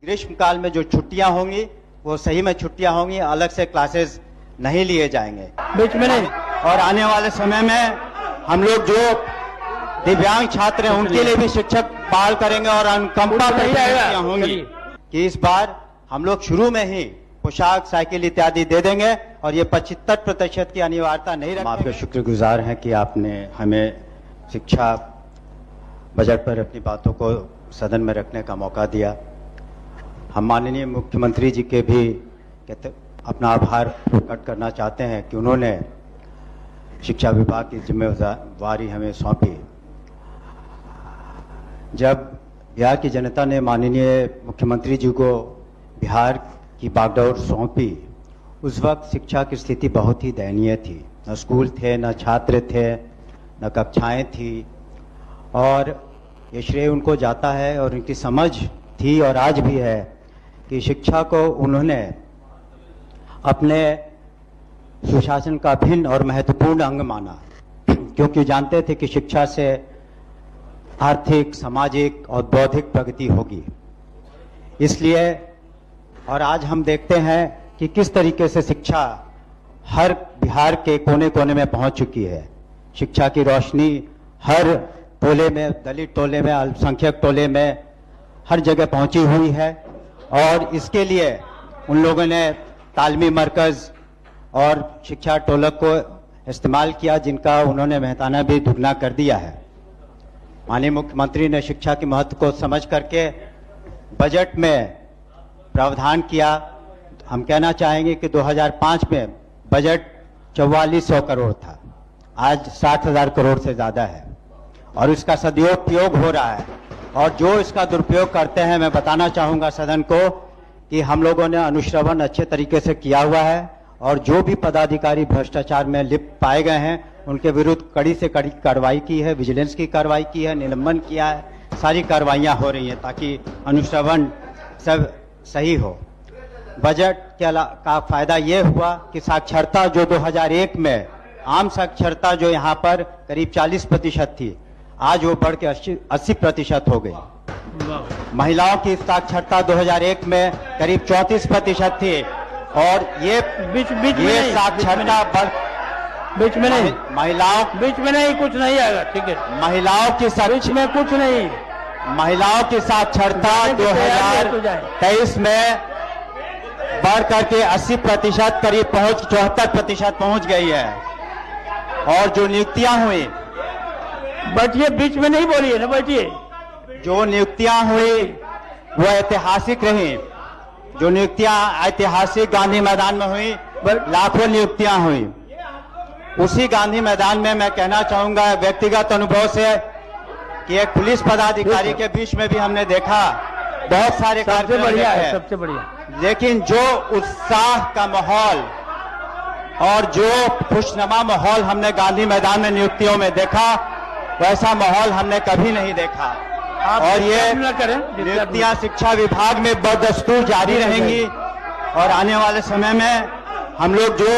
ग्रीष्म काल में जो छुट्टियां होंगी वो सही में छुट्टियां होंगी, अलग से क्लासेस नहीं लिए जाएंगे बीच में नहीं। और आने वाले समय में हम लोग जो दिव्यांग छात्र हैं उनके लिए भी शिक्षक बहाल करेंगे और अनुकंपा प्रतिनिधियां होंगी कि इस बार हम लोग शुरू में ही पोशाक, साइकिल इत्यादि दे देंगे और ये 75% की अनिवार्यता नहीं रखेंगे। आपके शुक्रगुजार हैं कि आपने हमें शिक्षा बजट पर अपनी बातों को सदन में रखने का मौका दिया। हम माननीय मुख्यमंत्री जी के भी अपना आभार प्रकट करना चाहते हैं कि उन्होंने शिक्षा विभाग की जिम्मेवारी हमें सौंपी। जब बिहार की जनता ने माननीय मुख्यमंत्री जी को बिहार की बागडोर सौंपी, उस वक्त शिक्षा की स्थिति बहुत ही दयनीय थी। न स्कूल थे, न छात्र थे, न कक्षाएं थी और ये श्रेय उनको जाता है और उनकी समझ थी और आज भी है कि शिक्षा को उन्होंने अपने सुशासन का भिन्न और महत्वपूर्ण अंग माना, क्योंकि जानते थे कि शिक्षा से आर्थिक, सामाजिक और बौद्धिक प्रगति होगी। इसलिए और आज हम देखते हैं कि किस तरीके से शिक्षा हर बिहार के कोने कोने में पहुंच चुकी है। शिक्षा की रोशनी हर टोले में, दलित टोले में, अल्पसंख्यक टोले में, हर जगह पहुंची हुई है और इसके लिए उन लोगों ने तालमी मरकज और शिक्षा टोलक को इस्तेमाल किया, जिनका उन्होंने मेहताना भी दुगना कर दिया है। माननीय मुख्यमंत्री ने शिक्षा के महत्व को समझ करके बजट में प्रावधान किया। हम कहना चाहेंगे कि 2005 में बजट 4400 करोड़ था, आज 60,000 करोड़ से ज्यादा है और इसका सदुपयोग हो रहा है। और जो इसका दुरुपयोग करते हैं, मैं बताना चाहूंगा सदन को कि हम लोगों ने अनुश्रवण अच्छे तरीके से किया हुआ है और जो भी पदाधिकारी भ्रष्टाचार में लिप्त पाए गए हैं उनके विरुद्ध कड़ी से कड़ी कार्रवाई की है, विजिलेंस की कार्रवाई की है, निलंबन किया है, सारी कार्रवाइयां हो रही हैं ताकि अनुश्रवण सब सही हो। बजट का फायदा ये हुआ कि साक्षरता जो 2001 में आम साक्षरता जो यहाँ पर करीब 40% थी, आज वो बढ़ के 80% हो गई। महिलाओं की साक्षरता 2001 में करीब 34% थी और ये साक्षरता बढ़ बीच में नहीं, महिलाओं बीच में नहीं, कुछ नहीं आएगा, ठीक है। महिलाओं की बीच में कुछ नहीं। महिलाओं की साक्षरता 2023 में बढ़ करके 80% करीब 74% पहुंच गई है। और जो नियुक्तियां हुई, बैठिए, बीच में नहीं बोलिए ना, बैठिए। जो नियुक्तियां हुई वो ऐतिहासिक रही। जो नियुक्तियां ऐतिहासिक गांधी मैदान में हुई, लाखों नियुक्तियां हुई। उसी गांधी मैदान में मैं कहना चाहूंगा व्यक्तिगत अनुभव से कि एक पुलिस पदाधिकारी के बीच में भी हमने देखा बहुत सारे सबसे बढ़िया है, सबसे बढ़िया। लेकिन जो उत्साह का माहौल और जो खुशनुमा माहौल हमने गांधी मैदान में नियुक्तियों में देखा, वैसा माहौल हमने कभी नहीं देखा। और ये नियुक्तियां शिक्षा विभाग में बदस्तूर जारी रहेंगी और आने वाले समय में हम लोग जो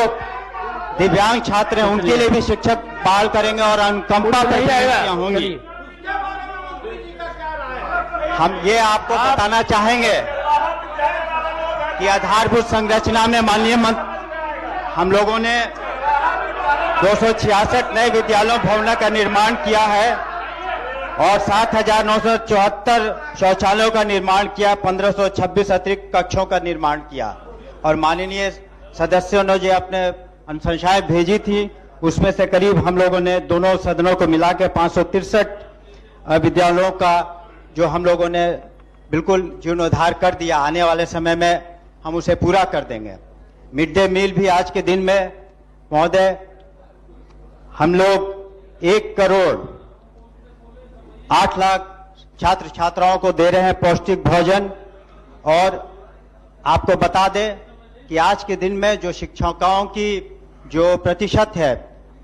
दिव्यांग छात्र हैं उनके लिए भी शिक्षक बहाल करेंगे और अनुकंपा प्रतिनिधियां होंगी। हम ये आपको बताना चाहेंगे कि आधारभूत संरचना में माननीय हम लोगों ने 266 नए विद्यालयों भवनों का निर्माण किया है और 7,974 शौचालयों का निर्माण किया, 1526 अतिरिक्त कक्षों का निर्माण किया। और माननीय सदस्यों ने जो अपने अनुशंसाएं भेजी थी, उसमें से करीब हम लोगों ने दोनों सदनों को मिला के 563 विद्यालयों का जो हम लोगों ने बिल्कुल जीर्णोद्धार कर दिया। आने वाले समय में हम उसे पूरा कर देंगे। मिड डे मील भी आज के दिन में महोदय हम लोग 1 करोड़ 8 लाख छात्र छात्राओं को दे रहे हैं पौष्टिक भोजन। और आपको बता दें कि आज के दिन में जो शिक्षकों की जो प्रतिशत है,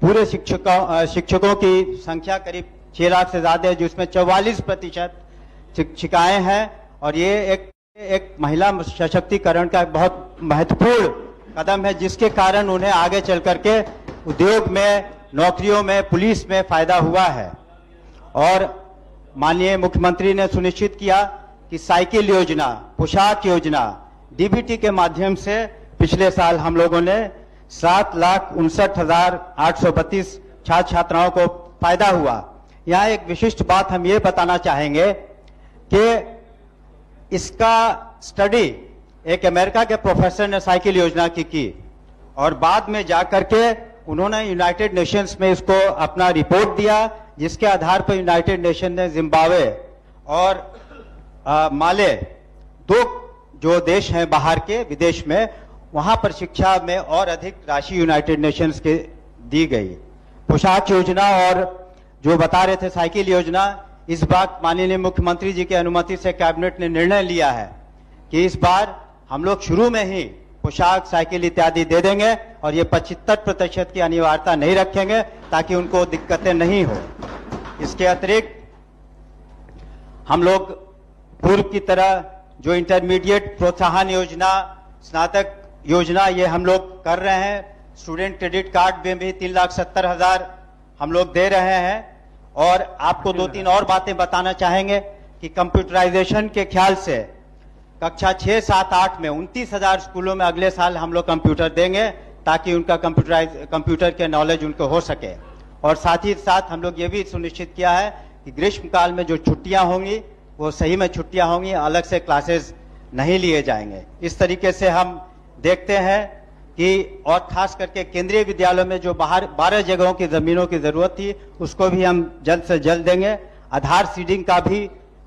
पूरे शिक्षकों की संख्या करीब 6 लाख से ज्यादा है, जिसमें 44% शिक्षिकाएं हैं। और ये एक महिला सशक्तिकरण का बहुत महत्वपूर्ण कदम है, जिसके कारण उन्हें आगे चल करके उद्योग में, नौकरियों में, पुलिस में फायदा हुआ है। और माननीय मुख्यमंत्री ने सुनिश्चित किया कि साइकिल योजना, पोशाक योजना, डीबीटी के माध्यम से पिछले साल हम लोगों ने 7,59,832 छात्र छात्राओं को फायदा हुआ। यहाँ एक विशिष्ट बात हम ये बताना चाहेंगे कि इसका स्टडी एक अमेरिका के प्रोफेसर ने साइकिल योजना की और बाद में जाकर के उन्होंने यूनाइटेड नेशंस में इसको अपना रिपोर्ट दिया, जिसके आधार पर यूनाइटेड नेशन ने जिम्बाब्वे और माले, दो जो देश हैं बाहर के विदेश में, वहां पर शिक्षा में और अधिक राशि यूनाइटेड नेशंस के दी गई। पोशाक योजना और जो बता रहे थे साइकिल योजना, इस बार माननीय मुख्यमंत्री जी की अनुमति से कैबिनेट ने निर्णय लिया है कि इस बार हम लोग शुरू में ही पोशाक, साइकिल इत्यादि दे देंगे और ये 75% की अनिवार्यता नहीं रखेंगे ताकि उनको दिक्कतें नहीं हो। इसके अतिरिक्त हम लोग पूर्व की तरह जो इंटरमीडिएट प्रोत्साहन योजना, स्नातक योजना, ये हम लोग कर रहे हैं। स्टूडेंट क्रेडिट कार्ड में भी 3,70,000 हम लोग दे रहे हैं। और आपको 2-3 और बातें बताना चाहेंगे कि कंप्यूटराइजेशन के ख्याल से कक्षा 6, 7, 8 में 29,000 स्कूलों में अगले साल हम लोग कंप्यूटर देंगे ताकि उनका कंप्यूटर के नॉलेज उनको हो सके। और साथ ही साथ हम लोग ये भी सुनिश्चित किया है कि ग्रीष्मकाल में जो छुट्टियां होंगी वो सही में छुट्टियां होंगी, अलग से क्लासेस नहीं लिए जाएंगे। इस तरीके से हम देखते हैं कि और खास करके केंद्रीय विद्यालयों में जो बाहर 12 जगहों की जमीनों की जरूरत थी उसको भी हम जल्द से जल्द देंगे। आधार सीडिंग का भी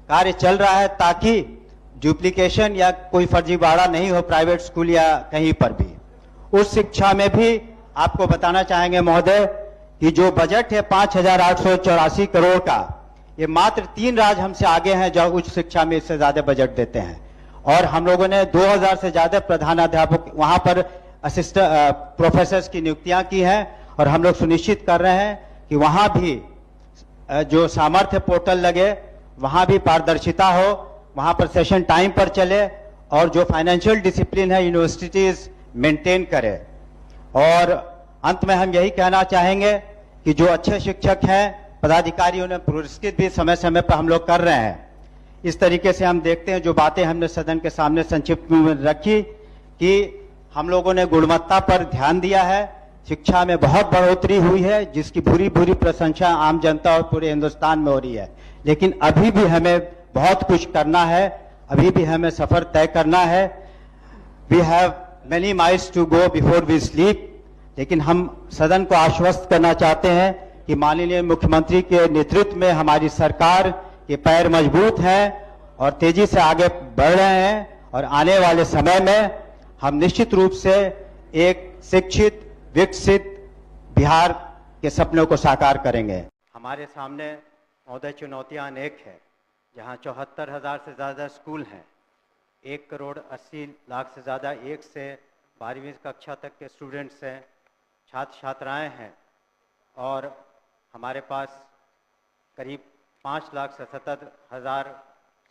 कार्य चल रहा है ताकि डुप्लीकेशन या कोई फर्जीवाड़ा नहीं हो प्राइवेट स्कूल या कहीं पर भी। उच्च शिक्षा में भी आपको बताना चाहेंगे महोदय कि जो बजट है 5,884 करोड़ का, ये मात्र 3 राज्य हमसे आगे हैं जो उच्च शिक्षा में इससे ज्यादा बजट देते हैं। और हम लोगों ने 2,000 से ज्यादा प्रधानाध्यापक वहां पर असिस्टेंट प्रोफेसर्स की नियुक्तियां की हैं और हम लोग सुनिश्चित कर रहे हैं कि वहां भी जो सामर्थ्य पोर्टल लगे, वहां भी पारदर्शिता हो, वहां पर सेशन टाइम पर चले और जो फाइनेंशियल डिसिप्लिन है यूनिवर्सिटीज मेंटेन करे। और अंत में हम यही कहना चाहेंगे कि जो अच्छे शिक्षक हैं, पदाधिकारी, उन्हें पुरस्कृत भी समय समय पर हम लोग कर रहे हैं। इस तरीके से हम देखते हैं जो बातें हमने सदन के सामने संक्षिप्त में रखी कि हम लोगों ने गुणवत्ता पर ध्यान दिया है, शिक्षा में बहुत बढ़ोतरी हुई है जिसकी भूरी भूरी प्रशंसा आम जनता और पूरे हिंदुस्तान में हो रही है। लेकिन अभी भी हमें बहुत कुछ करना है, अभी भी हमें सफर तय करना है। We have many miles to go before we sleep. लेकिन हम सदन को आश्वस्त करना चाहते हैं कि माननीय मुख्यमंत्री के नेतृत्व में हमारी सरकार के पैर मजबूत हैं और तेजी से आगे बढ़ रहे हैं और आने वाले समय में हम निश्चित रूप से एक शिक्षित, विकसित बिहार के सपनों को साकार करेंगे। हमारे सामने महोदय चुनौतियां अनेक है, जहां 74,000 से ज़्यादा स्कूल हैं, 1,80,00,000 से ज़्यादा 1 से 12वीं कक्षा तक के स्टूडेंट्स हैं, छात्र छात्राएं हैं और हमारे पास करीब 5,77,000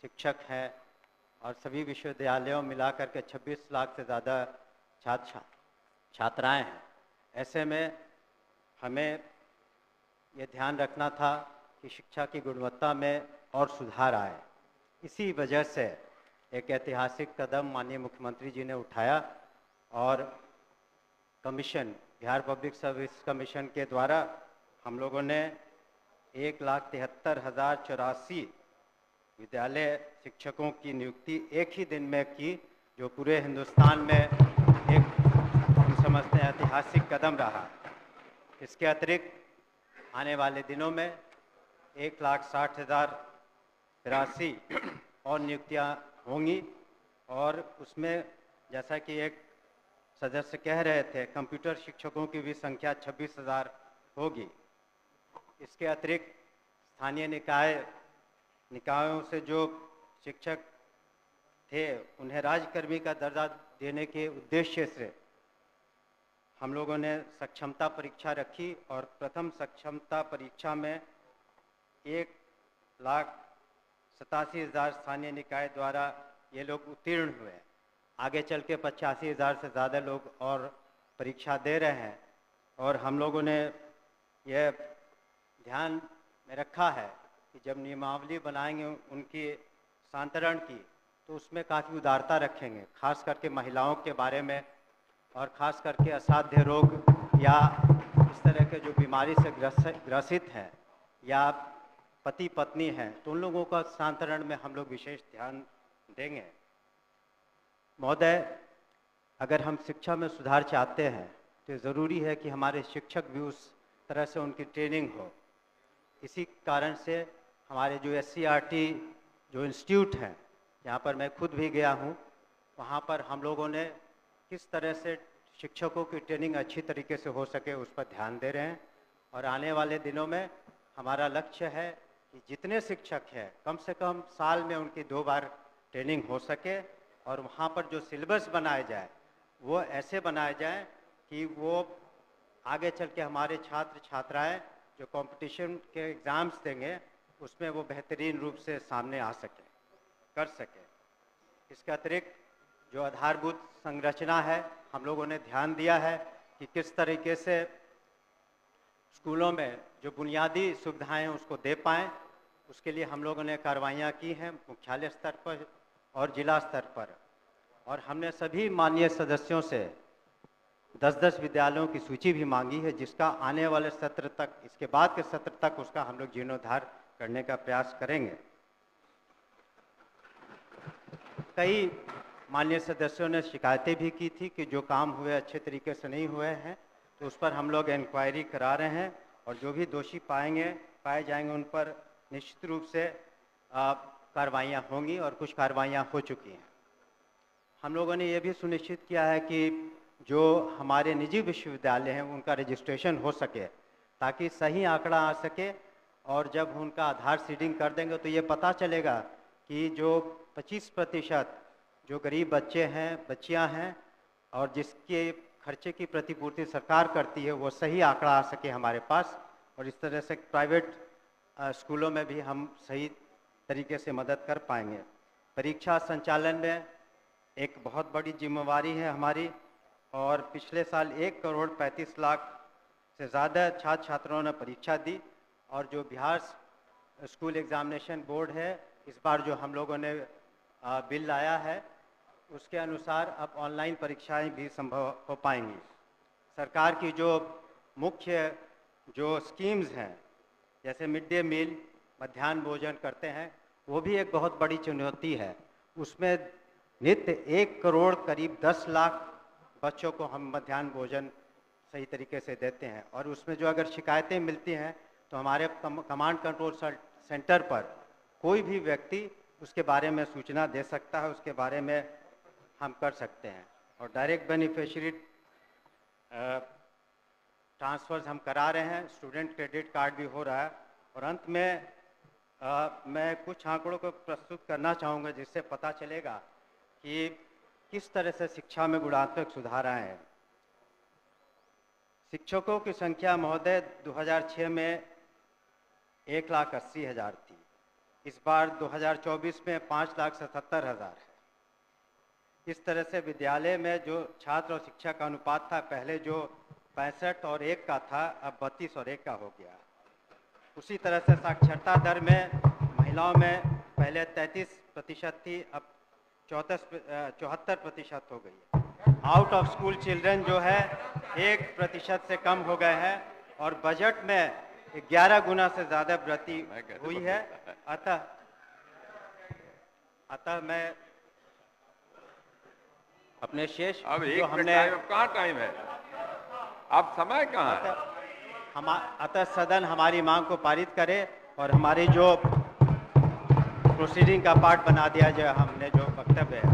शिक्षक हैं और सभी विश्वविद्यालयों मिलाकर के 26 लाख से ज़्यादा छात्र छात्राएं हैं। ऐसे में हमें ये ध्यान रखना था कि शिक्षा की गुणवत्ता में और सुधार आए। इसी वजह से एक ऐतिहासिक कदम माननीय मुख्यमंत्री जी ने उठाया और commission, Bihar public service commission के द्वारा हम लोगों ने 1,73,084 विद्यालय शिक्षकों की नियुक्ति एक ही दिन में की, जो पूरे हिंदुस्तान में एक हम समझते हैं ऐतिहासिक कदम रहा। इसके अतिरिक्त आने वाले दिनों में 1,60,083 और नियुक्तियां होंगी और उसमें जैसा कि एक सदस्य कह रहे थे, कंप्यूटर शिक्षकों की भी संख्या 26,000 होगी। इसके अतिरिक्त स्थानीय निकायों से जो शिक्षक थे उन्हें राजकर्मी का दर्जा देने के उद्देश्य से हम लोगों ने सक्षमता परीक्षा रखी और प्रथम सक्षमता परीक्षा में 1,87,000 स्थानीय निकाय द्वारा ये लोग उत्तीर्ण हुए। आगे चल के 85,000 से ज़्यादा लोग और परीक्षा दे रहे हैं और हम लोगों ने यह ध्यान में रखा है कि जब नियमावली बनाएंगे उनकी हस्तांतरण की, तो उसमें काफ़ी उदारता रखेंगे, खास करके महिलाओं के बारे में, और ख़ास करके असाध्य रोग या इस तरह के जो बीमारी से ग्रसित हैं या पति पत्नी हैं, तो उन लोगों का हस्तांतरण में हम लोग विशेष ध्यान देंगे। महोदय, अगर हम शिक्षा में सुधार चाहते हैं तो ज़रूरी है कि हमारे शिक्षक भी उस तरह से उनकी ट्रेनिंग हो। इसी कारण से हमारे जो SCERT जो इंस्टीट्यूट हैं, यहाँ पर मैं खुद भी गया हूँ, वहाँ पर हम लोगों ने किस तरह से शिक्षकों की ट्रेनिंग अच्छी तरीके से हो सके उस पर ध्यान दे रहे हैं। और आने वाले दिनों में हमारा लक्ष्य है कि जितने शिक्षक हैं कम से कम साल में उनकी 2 बार ट्रेनिंग हो सके, और वहाँ पर जो सिलेबस बनाए जाए वो ऐसे बनाए जाए कि वो आगे चल के हमारे छात्र छात्राएं जो कंपटीशन के एग्ज़ाम्स देंगे उसमें वो बेहतरीन रूप से सामने आ सके, कर सके। इसके अतिरिक्त जो आधारभूत संरचना है, हम लोगों ने ध्यान दिया है कि किस तरीके से स्कूलों में जो बुनियादी सुविधाएं हैं उसको दे पाएँ। उसके लिए हम लोगों ने कार्रवाइयाँ की हैं मुख्यालय स्तर पर और जिला स्तर पर, और हमने सभी माननीय सदस्यों से 10-10 विद्यालयों की सूची भी मांगी है, जिसका आने वाले सत्र तक, इसके बाद के सत्र तक उसका हम लोग जीर्णोद्धार करने का प्रयास करेंगे। कई माननीय सदस्यों ने शिकायतें भी की थी कि जो काम हुए अच्छे तरीके से नहीं हुए हैं, तो उस पर हम लोग इंक्वायरी करा रहे हैं, और जो भी दोषी पाए जाएंगे उन पर निश्चित रूप से कार्रवाइयाँ होंगी, और कुछ कार्रवाइयाँ हो चुकी हैं। हम लोगों ने ये भी सुनिश्चित किया है कि जो हमारे निजी विश्वविद्यालय हैं उनका रजिस्ट्रेशन हो सके, ताकि सही आंकड़ा आ सके, और जब उनका आधार सीडिंग कर देंगे तो ये पता चलेगा कि जो 25% जो गरीब बच्चे हैं, बच्चियां हैं, और जिसके खर्चे की प्रतिपूर्ति सरकार करती है, वो सही आंकड़ा आ सके हमारे पास। और इस तरह से प्राइवेट स्कूलों में भी हम सही तरीके से मदद कर पाएंगे। परीक्षा संचालन में एक बहुत बड़ी जिम्मेवारी है हमारी, और पिछले साल 1,35,00,000 से ज़्यादा छात्र छात्राओं ने परीक्षा दी, और जो बिहार स्कूल एग्जामिनेशन बोर्ड है, इस बार जो हम लोगों ने बिल लाया है उसके अनुसार अब ऑनलाइन परीक्षाएं भी संभव हो पाएंगी। सरकार की जो मुख्य जो स्कीम्स हैं, जैसे मिड डे मील, मध्याह्न भोजन करते हैं, वो भी एक बहुत बड़ी चुनौती है। उसमें नित्य 1 करोड़ करीब 10 लाख बच्चों को हम मध्याह्न भोजन सही तरीके से देते हैं, और उसमें जो अगर शिकायतें मिलती हैं तो हमारे कमांड कंट्रोल सेंटर पर कोई भी व्यक्ति उसके बारे में सूचना दे सकता है, उसके बारे में हम कर सकते हैं। और डायरेक्ट बेनिफिशियरी ट्रांसफर्स हम करा रहे हैं, स्टूडेंट क्रेडिट कार्ड भी हो रहा है। और अंत में मैं कुछ आंकड़ों को प्रस्तुत करना चाहूँगा जिससे पता चलेगा कि किस तरह से शिक्षा में गुणात्मक सुधार आए हैं। शिक्षकों की संख्या महोदय 2006 में 1,80,000 थी, इस बार 2024 में 5,77,000 है। इस तरह से विद्यालय में जो छात्र और शिक्षक का अनुपात था, पहले जो 65 और 1 का था, अब 32 और 1 का हो गया। उसी तरह से साक्षरता दर में महिलाओं में पहले 33% थी, अब 74% हो गई है। आउट ऑफ स्कूल चिल्ड्रन जो है 1% से कम हो गए हैं, और बजट में 11 गुना से ज़्यादा वृद्धि हुई है। अतः मैं अपने शेष अब एक जो हमने कहाँ टाइम है, अब समय कहाँ है? अतः सदन हमारी मांग को पारित करे और हमारी जो प्रोसीडिंग का पार्ट बना दिया जाए, हमने जो वक्तव्य है